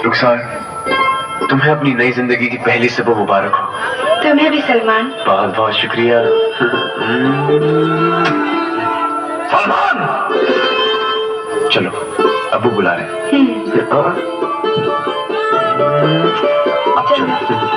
रुखसार, तुम्हें अपनी नई जिंदगी की पहली सुबह मुबारक हो। तुम्हें भी सलमान। बहुत बहुत शुक्रिया। सलमान, चलो अबू बुला रहे हैं। अब चलो।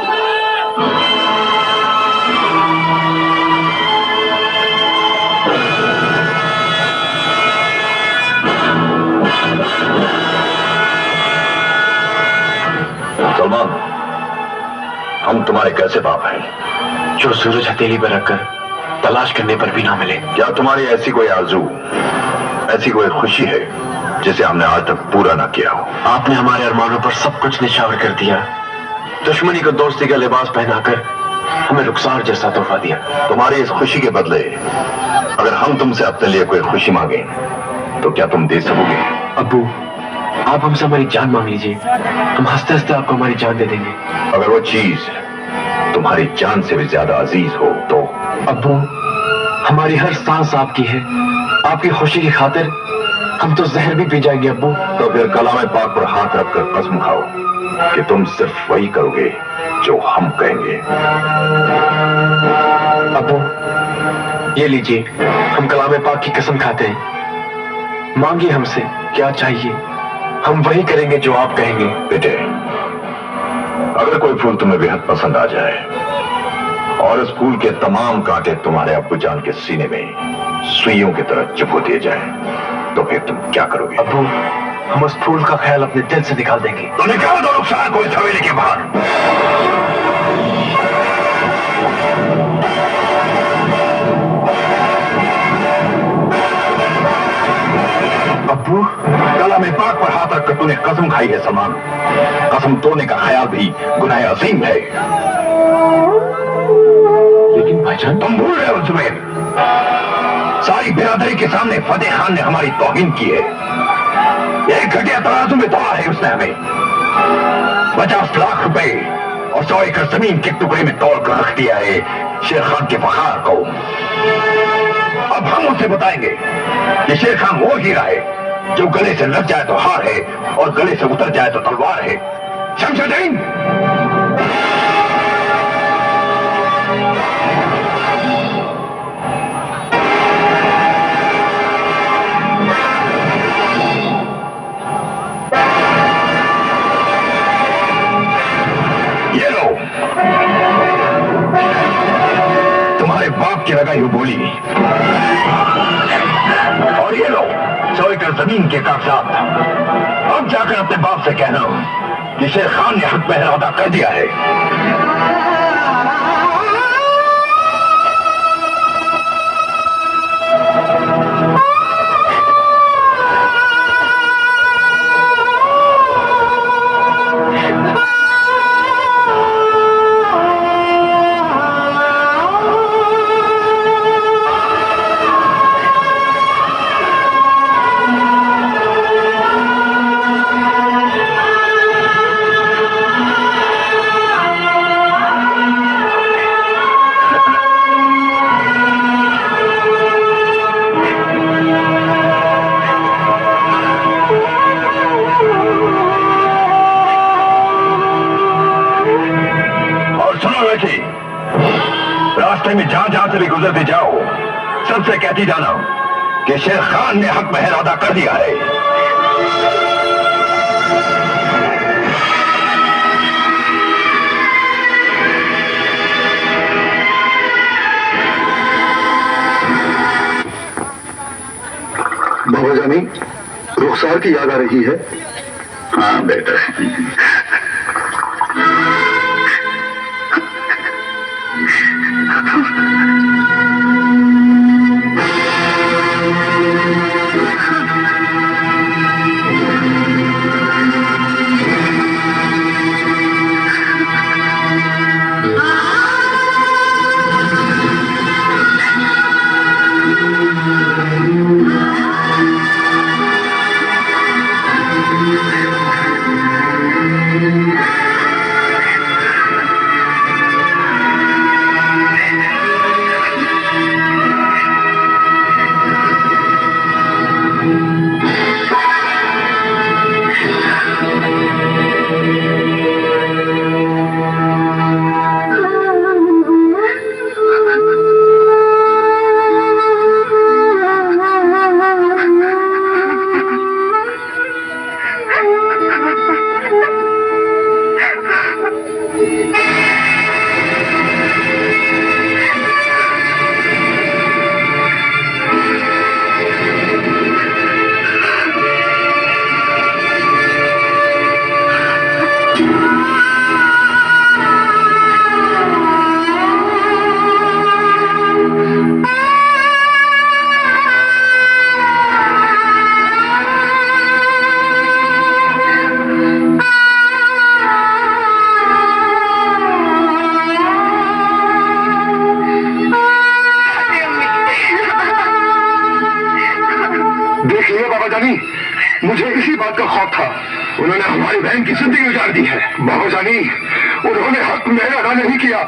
सलमान, हम तुम्हारे कैसे बाप हैं जो सूरज हथेली पर रखकर तलाश करने पर भी ना मिले। क्या तुम्हारी ऐसी कोई आरजू, ऐसी कोई खुशी है जिसे हमने आज तक पूरा ना किया हो? आपने हमारे अरमानों पर सब कुछ निछावर कर दिया। दुश्मनी को दोस्ती का लिबास पहनाकर हमें रुखसार जैसा तोहफा दिया। तुम्हारी इस खुशी के बदले अगर हम तुमसे अपने लिए कोई खुशी मांगे तो क्या तुम दे सकोगे? अब्बू, आप हमसे हमारी जान मांग लीजिए, हम हंसते हंसते आपको हमारी जान दे देंगे। अगर वो चीज तुम्हारी जान से भी ज्यादा अजीज हो तो? अब्बू, हमारी हर सांस आपकी है। आपकी खुशी की खातिर हम तो जहर भी पी जाएंगे अब्बू। तो फिर कलाम पाक पर हाथ रखकर कसम खाओ कि तुम सिर्फ वही करोगे जो हम कहेंगे। अब्बू, ये लीजिए, हम कलाम पाक की कसम खाते हैं। मांगिए हमसे क्या चाहिए, हम वही करेंगे जो आप कहेंगे। बेटे, अगर कोई फूल तुम्हें बेहद पसंद आ जाए और उस फूल के तमाम कांटे तुम्हारे अब्बू जान के सीने में सुइयों की तरह चुभो दिए जाए तो फिर तुम क्या करोगे? अब्बू, हम उस फूल का ख्याल अपने दिल से निकाल देंगे। तो निकाल दो रुखसार को इस हवेली के बाहर। अब्बू, कलाम पाक पर हाथ रखकर तूने कसम खाई है सलमान। कसम तोड़ने का ख्याल भी गुनाह अजीम है। लेकिन भाईजान, तुम भूल रहे हो जुबैर, सारी बिरादरी के सामने फतेह खान ने हमारी तौहीन की है। एक घटिया तराजू में तोड़ा है उसने हमें। 50 लाख रुपए और 100 एकड़ जमीन के टुकड़े में तोड़ कर रख दिया है शेर खान के फखार को। अब हम उसे बताएंगे कि शेर खान वो हीरा है जो गले से लग जाए तो हार है और गले से उतर जाए तो तलवार है। शमशुद्दीन, ये लो तुम्हारे बाप की लगाई हुई बोली, और ये लो 100 एकड़ जमीन के कागजात। अब जाकर अपने बाप से कहना कि शेर खान ने हक पहरा अदा कर दिया है। रास्ते में जहां जहां से भी गुजरते जाओ, सबसे कहती जाना कि शेर खान ने हक महर अदा कर दिया है। बाबा जानी, रुखसार की याद आ रही है? हाँ बेटा, बात का खौफ था। उन्होंने हमारी बहन की जिंदगी उजाड़ दी है। बाबा जानी, उन्होंने हक मेहर अदा नहीं किया,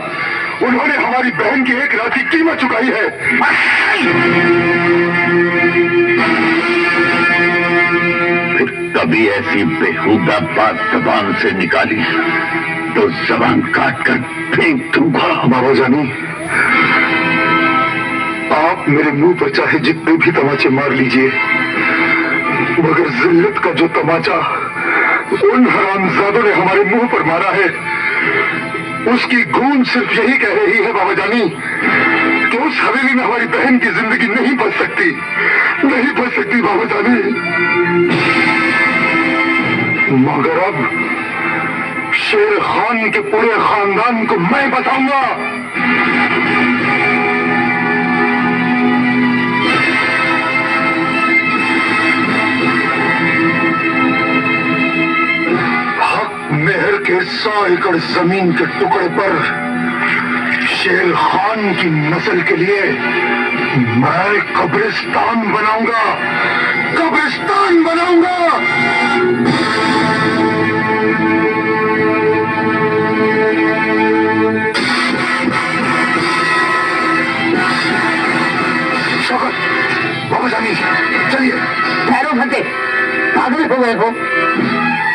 उन्होंने हमारी बहन की एक रात की कीमत चुकाई है। फिर कभी ऐसी बेहुदा बात जबान से निकाली तो जबान काट कर फेंक दूंगा। बाबा जानी, आप मेरे मुंह पर चाहे जितने भी तमाचे मार लीजिए, मगर जिल्लत का जो तमाचा उन हरामजादों ने हमारे मुंह पर मारा है, उसकी गूंज सिर्फ यही कह रही है बाबा जानी कि उस हवेली में हमारी बहन की जिंदगी नहीं बच सकती, नहीं बच सकती बाबा जानी। मगर अब शेर खान के पूरे खानदान को मैं बताऊंगा। मेहर के 100 एकड़ जमीन के टुकड़े पर शेर खान की नस्ल के लिए मैं कब्रिस्तान बनाऊंगा, कब्रिस्तान बनाऊंगा। शौकत, बाबा जानी, चलिए। ठहरो फतेह, पागल हो गए हो?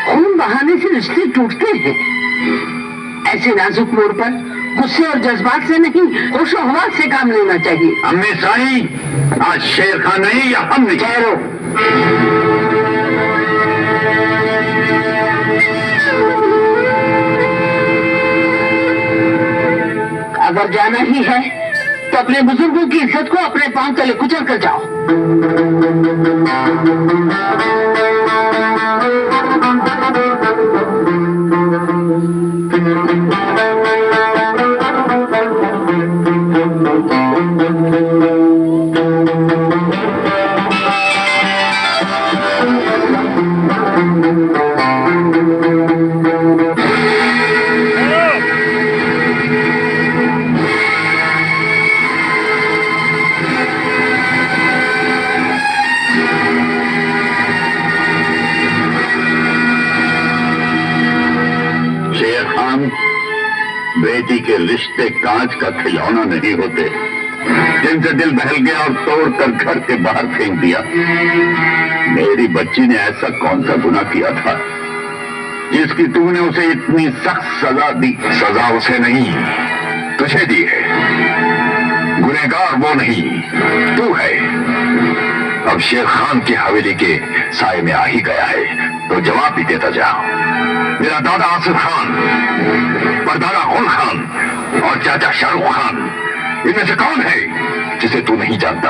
खून बहाने से रिश्ते टूटते हैं। ऐसे नाजुक मोड़ पर गुस्से और जज्बात से नहीं, होशो हवास से काम लेना चाहिए। अम्मी साई, आज शेर खान नहीं या हम नहीं। ठहरो, अगर जाना ही है तो अपने बुजुर्गों की इज्जत को अपने पांव तले कुचल कर जाओ। बेटी के रिश्ते कांच का खिलौना नहीं होते जिनसे दिल बहल गया और तोड़कर घर के बाहर फेंक दिया। मेरी बच्ची ने ऐसा कौन सा गुनाह किया था जिसकी तूने उसे इतनी सख्त सजा दी? सजा उसे नहीं, तुझे दी है। गुनहगार वो नहीं, तू है। अब शेर खान की हवेली के साए में आ ही गया है तो जवाब भी देता जा। मेरा दादा आसिफ खान, परदादा गुल खान और चाचा शाहरुख खान, इनमें से कौन है जिसे तू नहीं जानता?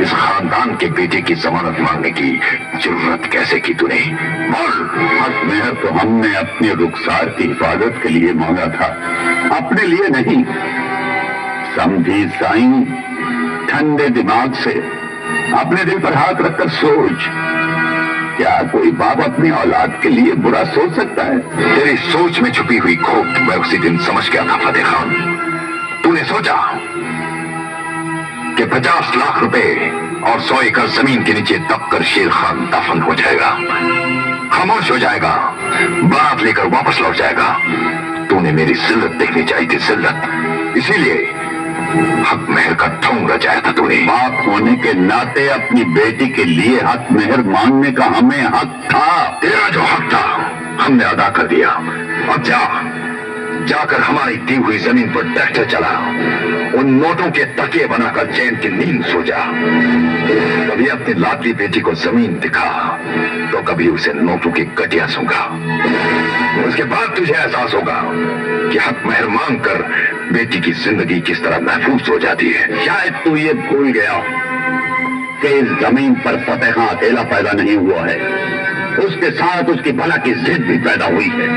इस खानदान के बेटे की जमानत मांगने की जरूरत कैसे की तूने? बोल। हक मेहर तो हमने अपने रुखसार की हिफाजत के लिए मांगा था, अपने लिए नहीं। समझी साईं, ठंडे दिमाग से अपने दिल पर हाथ रखकर सोच, क्या कोई बाप अपनी औलाद के लिए बुरा सोच सकता है? तेरी सोच में छुपी हुई खोट मैं उसी दिन समझ गया था फतेह खान। तूने सोचा कि 50 लाख रुपए और 100 एकड़ जमीन के नीचे दबकर शेर खान दफन हो जाएगा, खामोश हो जाएगा, बारात लेकर वापस लौट जाएगा। तूने मेरी जिल्लत देखनी चाहिए थी, जिल्लत। इसीलिए हक मेहर का ढोंग रचाया था तूने। बाप होने के नाते अपनी बेटी के लिए हक मेहर मांगने का हमें हक था। तेरा जो हक था हमने अदा कर दिया। अब जाकर हमारी दी हुई जमीन पर ट्रैक्टर चला, उन नोटों के तकिए बनाकर चैन की नींद सो जा। कभी अपनी लाडली बेटी को जमीन दिखा तो कभी उसे नोटों की गटिया सूंघा। उसके बाद तुझे एहसास होगा कि हक मेहर मांग कर बेटी की जिंदगी किस तरह महफूज हो जाती है। शायद तू ये भूल गया कि इस जमीन पर फतेह खां अकेला पैदा नहीं हुआ है, उसके साथ उसकी भला की जिद भी पैदा हुई है।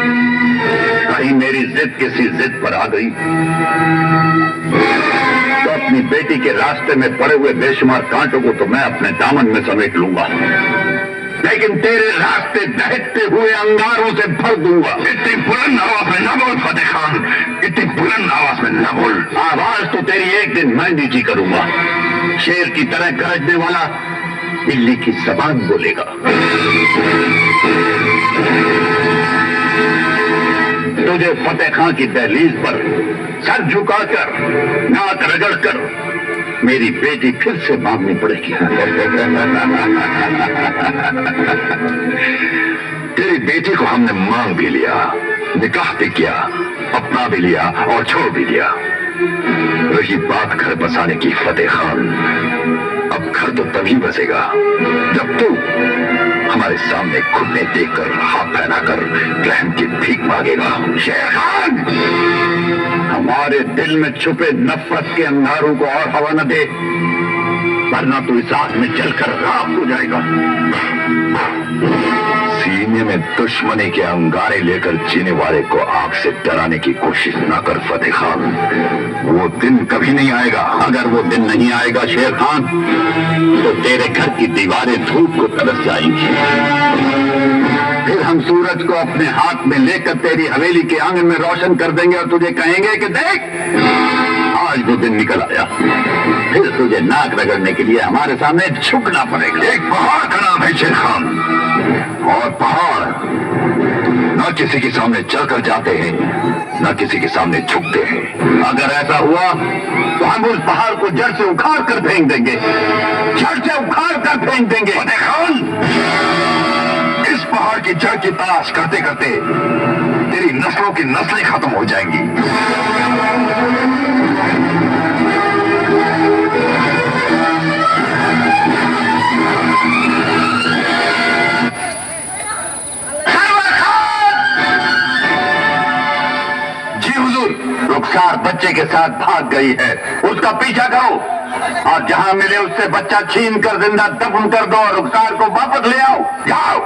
कहीं मेरी जिद किसी जिद पर आ गई तो अपनी बेटी के रास्ते में पड़े हुए बेशुमार कांटों को तो मैं अपने दामन में समेट लूंगा, लेकिन तेरे रास्ते दहकते हुए अंगारों से भर दूंगा। इतनी बुलंद आवाज में न बोल फतेह खान, इतनी बुलंद आवाज में न बोल। आवाज तो तेरी एक दिन मैं नीची करूंगा। शेर की तरह गरजने वाला बिल्ली की जबान बोलेगा। तुझे फतेह खां की दहलीज पर सर झुकाकर, नाक रगड़कर मेरी बेटी फिर से मांगनी पड़ेगी। तेरी बेटी को हमने मांग भी लिया, निकाह भी किया, अपना भी लिया और छोड़ भी दिया। रही बात घर बसाने की फतेह खान, अब घर तो तभी बसेगा जब तू हमारे सामने घुटने देखकर, हाथ फैलाकर रहम की भीख मांगेगा। शेर खान, हमारे दिल में छुपे नफरत के अंगारों को और हवा न दे, वरना तू इस आग में जलकर राख हो जाएगा। सीने में दुश्मनी के अंगारे लेकर जीने वाले को आग से डराने की कोशिश न कर फतेह खान, वो दिन कभी नहीं आएगा। अगर वो दिन नहीं आएगा शेर खान, तो तेरे घर की दीवारें धूप को तरस जाएंगी। फिर हम सूरज को अपने हाथ में लेकर तेरी हवेली के आंगन में रोशन कर देंगे और तुझे कहेंगे कि देख, आज वो दिन निकल आया। फिर तुझे नाक रगड़ने के लिए हमारे सामने झुकना पड़ेगा। एक पहाड़ का नाम है शेर खान, और पहाड़ न किसी के सामने चलकर जाते हैं, न किसी के सामने झुकते हैं। अगर ऐसा हुआ तो हम उस पहाड़ को जड़ से उखाड़ कर फेंक देंगे, जड़ से उखाड़ कर फेंक देंगे। फतेह खान, इस पहाड़ की जड़ की तलाश करते करते तेरी नस्लों की नस्लें खत्म हो जाएंगी। रुखसार बच्चे के साथ भाग गई है, उसका पीछा करो और जहां मिले उससे बच्चा छीन कर जिंदा दफन कर दो और रुखसार को वापस ले आओ। जाओ।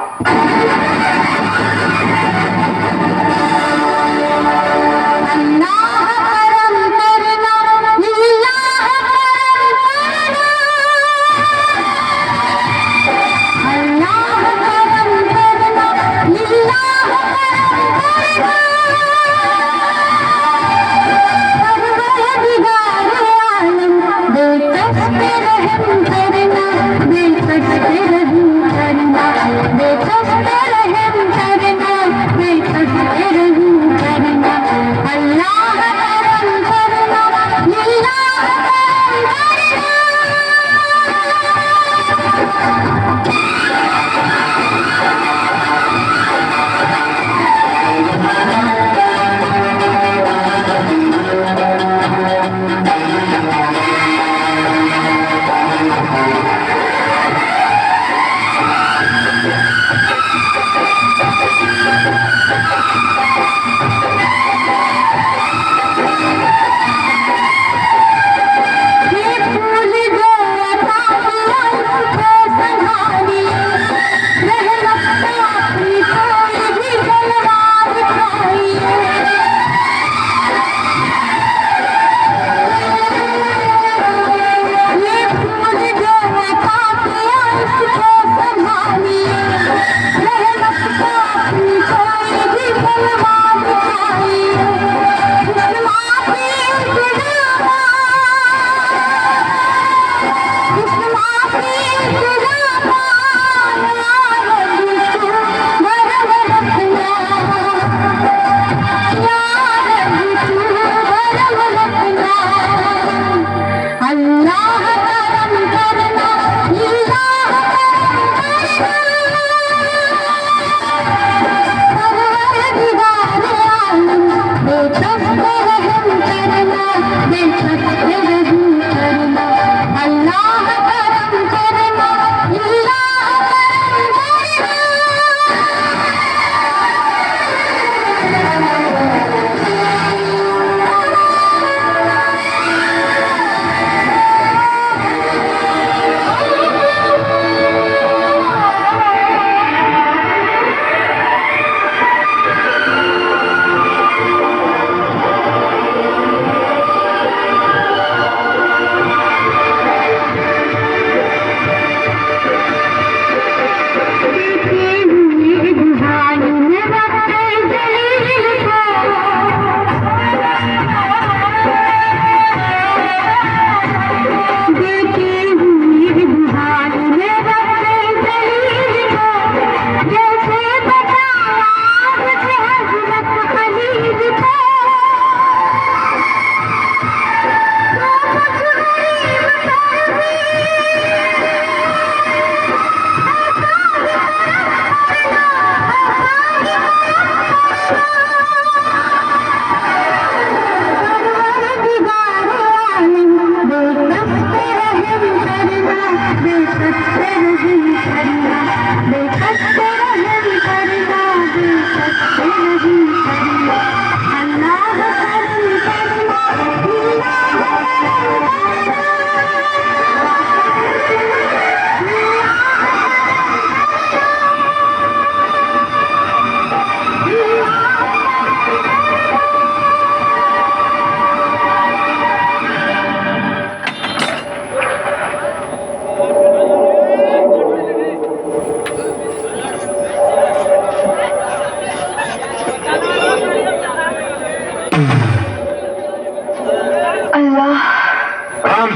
रहम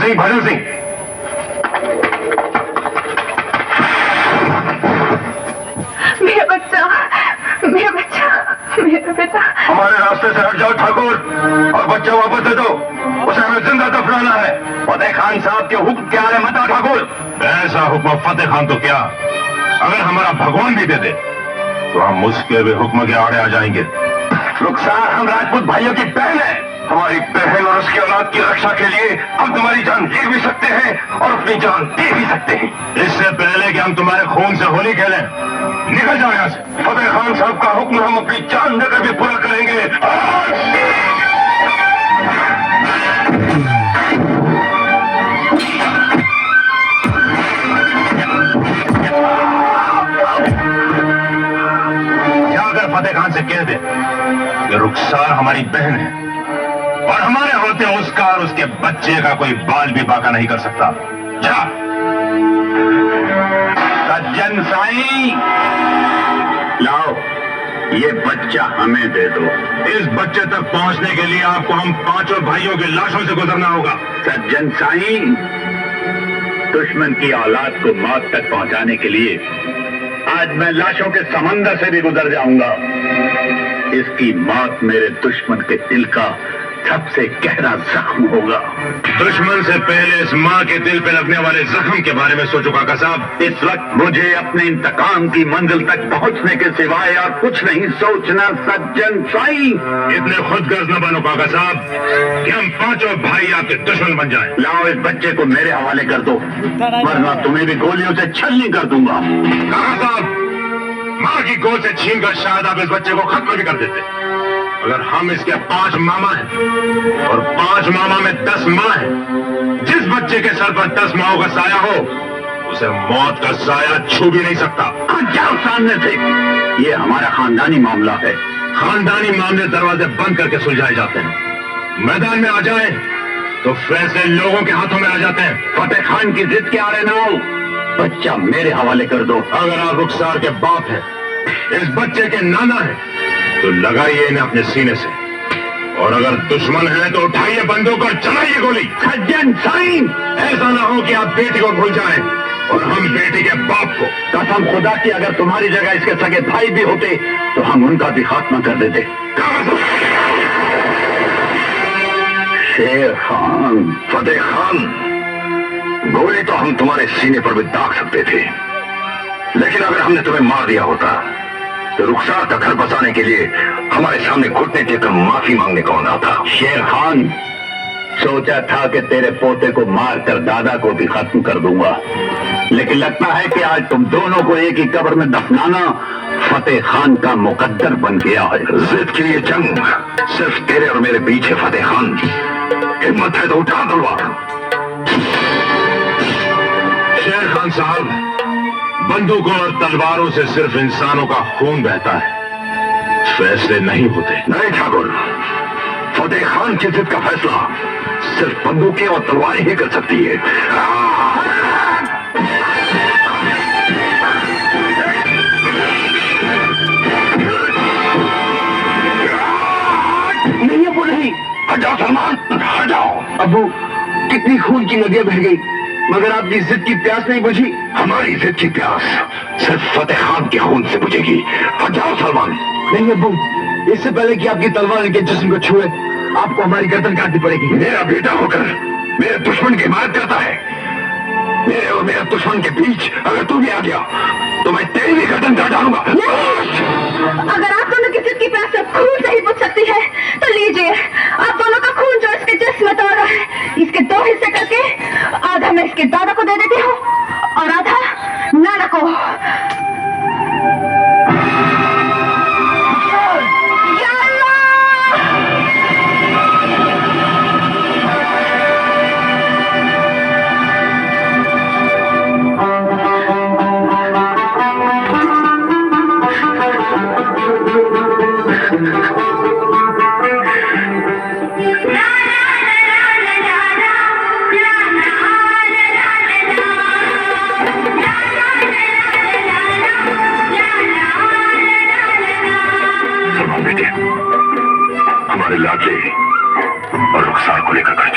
सिंह, भजन सिंह। मेरा बच्चा, मेरा बच्चा, मेरा बेटा। हमारे रास्ते से हट जाओ ठाकुर, और बच्चा वापस दे दो। उसे हमें जिंदा दफनाना है। फतेह खान साहब के हुक्म के आगे मत आओ ठाकुर। ऐसा हुक्म फतेह खान तो क्या, अगर हमारा भगवान भी दे दे तो हम उसके भी हुक्म के आड़े आ जाएंगे। रुखसार हम राजपूत भाइयों की बहन है। हमारी बहन और उसकी औलाद की रक्षा के लिए हम तुम्हारी जान ले भी सकते हैं और अपनी जान दे भी सकते हैं। इससे पहले कि हम तुम्हारे खून से होली खेलें, निकल जाओ यहाँ से। फतेह खान साहब का हुक्म हम अपनी जान देकर भी पूरा करेंगे। जाकर फतेह खान से कह दे कि रुखसार हमारी बहन है और हमारे होते उसका और उसके बच्चे का कोई बाल भी बाका नहीं कर सकता। जा। सज्जन साईं, लाओ ये बच्चा हमें दे दो। इस बच्चे तक पहुंचने के लिए आपको हम पांचों भाइयों की लाशों से गुजरना होगा। सज्जन साईं, दुश्मन की औलाद को मौत तक पहुंचाने के लिए आज मैं लाशों के समंदर से भी गुजर जाऊंगा। इसकी मौत मेरे दुश्मन के दिल का सबसे गहरा जख्म होगा। दुश्मन से पहले इस माँ के दिल पे लगने वाले जख्म के बारे में सोचो काका साहब। इस वक्त मुझे अपने इंतकाम की मंजिल तक पहुंचने के सिवाय और कुछ नहीं सोचना। सज्जन साईं, इतने खुदगर्ज न बनो काका साहब कि हम पांचों भाई आपके दुश्मन बन जाएं। लाओ इस बच्चे को मेरे हवाले कर दो, वरना तुम्हें भी गोलियों से छलनी कर दूंगा। काका साहब, माँ की गोद से छीनकर शायद आप इस बच्चे को खत्म भी कर देते। अगर हम इसके 5 मामा हैं और 5 मामा में 10 माँ हैं, जिस बच्चे के सर पर 10 माओं का साया हो उसे मौत का साया छू भी नहीं सकता। जाओ सामने से, ये हमारा खानदानी मामला है। खानदानी मामले दरवाजे बंद करके सुलझाए जाते हैं। मैदान में आ जाए तो फैसले लोगों के हाथों में आ जाते हैं। फतेह खान की जिद के आड़े ना हो, बच्चा मेरे हवाले कर दो। अगर आप रुखसार के बाप हैं, इस बच्चे के नाना हैं, तो लगाइए इन्हें अपने सीने से, और अगर दुश्मन है तो उठाइए बंदूक और चलाइए गोली। सज्जन साईं, ऐसा ना हो कि आप बेटी को भूल जाएं और हम बेटी के बाप को। कसम खुदा की, अगर तुम्हारी जगह इसके सगे भाई भी होते तो हम उनका भी खात्मा कर देते। शेर खान, फतेह खान, गोली तो हम तुम्हारे सीने पर भी दाग सकते थे, लेकिन अगर हमने तुम्हें मार दिया होता तो रुखसार का घर बसाने के लिए हमारे सामने घुटने टेककर माफी मांगने कौन आता? शेर खान, सोचा था कि तेरे पोते को मारकर दादा को भी खत्म कर दूंगा, लेकिन लगता है कि आज तुम दोनों को एक ही कब्र में दफनाना फतेह खान का मुकद्दर बन गया है। जिद की ये जंग सिर्फ तेरे और मेरे बीच है फतेह खान। हिम्मत है तो उठा तलवार। शेर खान साहब, बंदूकों और तलवारों से सिर्फ इंसानों का खून बहता है, फैसले नहीं होते। नहीं ठाकुर, फतेह खान की जिद का फैसला सिर्फ बंदूकें और तलवारें ही कर सकती है। नहीं अबू, नहीं। हट जाओ सलमान, हट जाओ। अबू, कितनी खून की नदियां बह गई, मगर आपकी जिद की प्यास नहीं बुझी। हमारी जिद की प्यास सिर्फ फतेह खान के खून से बुझेगी। हट जाओ सलमान। नहीं अबू, इससे पहले कि आपकी तलवार इनके जिस्म को छुए, आपको हमारी गर्दन काटनी पड़ेगी। मेरा बेटा होकर मेरे दुश्मन की हिमायत करता है। मेरे और मेरे दुश्मन के बीच अगर तू भी आ गया तो मैं तेरी भी गर्दन काट डालूंगा। अगर आप दोनों की जिद की प्यास सिर्फ खून से ही बुझ सकती है तो लीजिए, आप दोनों का खून जो इसके जिस्म में दौड़ रहा है, इसके 2 हिस्से करके आधा मैं इसके दादा को दे देती हूँ और आधा नाना को। या अल्लाह! बेटे, हमारे लाडले और रुखसार को लेकर घर